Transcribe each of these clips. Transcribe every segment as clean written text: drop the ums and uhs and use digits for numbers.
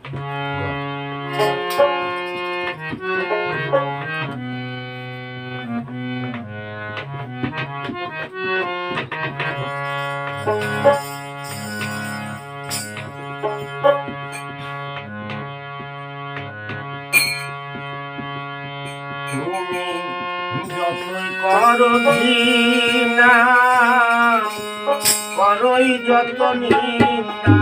তুমি যতই করো ঘৃণা, করই যত নিন্দা,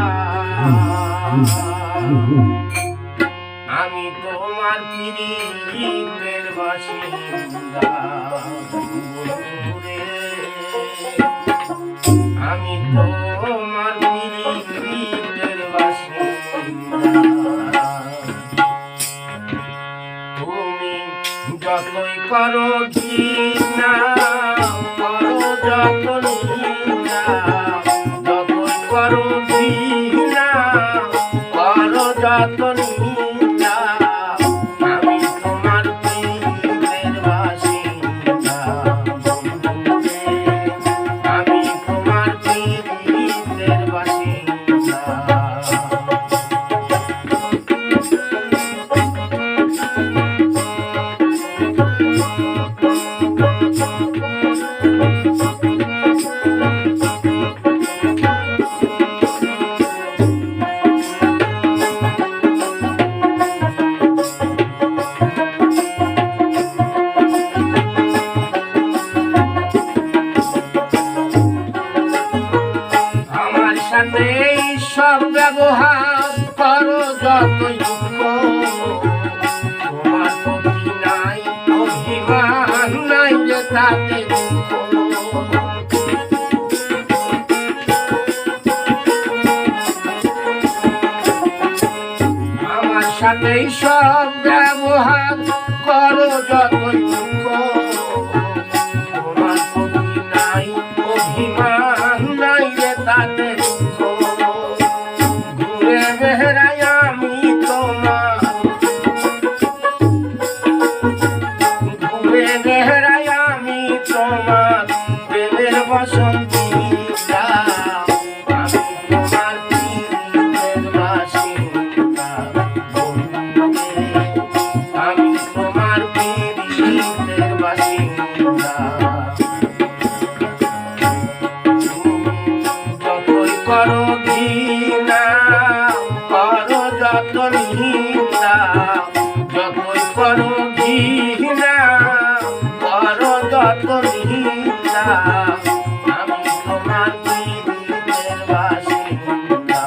আমি তোমার পীড়িতের বাসিন্দা। আমি তোমার পীড়িতের বাসিন্দা। তুমি যতই করো ঘৃণা, করো যত নিন্দা, যতই করো ঘৃণা, করো যত নিন্দা, আমি তোমার পীড়িতের বাসিন্দা। আমি তোমার পীড়িতের বাসিন্দা। সাথে সব ব্যবহার করো যতই দুঃখ, তোমার প্রতি নাই অভিমান, নাই যে তাতে দুঃখ। আমার সাথে সব ব্যবহার করো যতই দুঃখ, তোমার প্রতি নাই অভিমান, নাই যে তাতে দুঃখ। ঘুরে বেড়াই আমি তোমার, ঘুরে বেড়াই আমি তোমার প্রেমের বসন্তীরা। আমি তোমার পীড়িতের বাসিন্দা। আমি তোমার পীড়িতের বাসিন্দা। যতই করো ঘৃণা, করো যত নিন্দা, যতই করো ঘৃণা, করো যত নিন্দা, আমি তোমার পীড়িতের বাসিন্দা।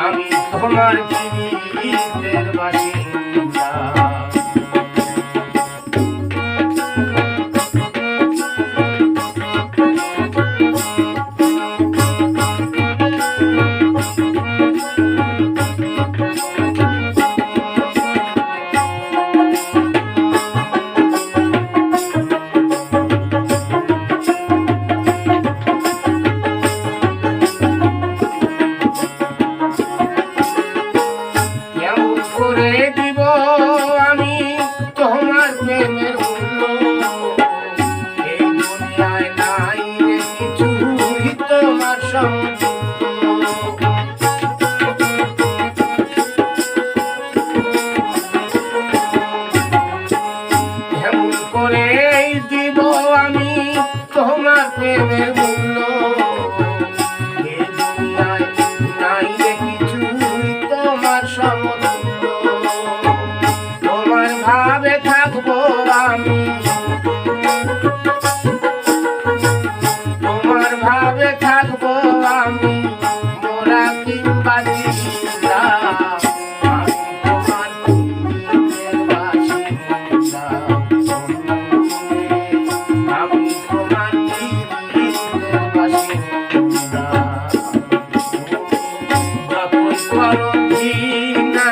আমি তোমার পীড়িতের বাসিন্দা। করে দিব আমি তোমার প্রেমের মূল্য, এই দুনিয়ায় নাই রে কিছুই তোমার সমতুল্য। এমন করে দিব আমি তোমার প্রেমের মূল্য, এই দুনিয়ায় নাই রে কিছুই তোমার সমতুল্য। তোমার ভাবে থাকবো আমি, তোমার ভাবে থাকবো আমি, মোরা কিংবা জিন্দা। আমি তোমার পীড়িতের বাসিন্দা। আমি তোমার পীড়িতের বাসিন্দা। যতই করো ঘৃণা,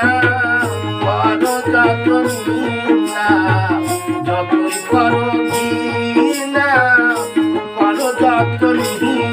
করো যত নিন্দা, যতই করো ঘৃণা, করো যত নিন্দা।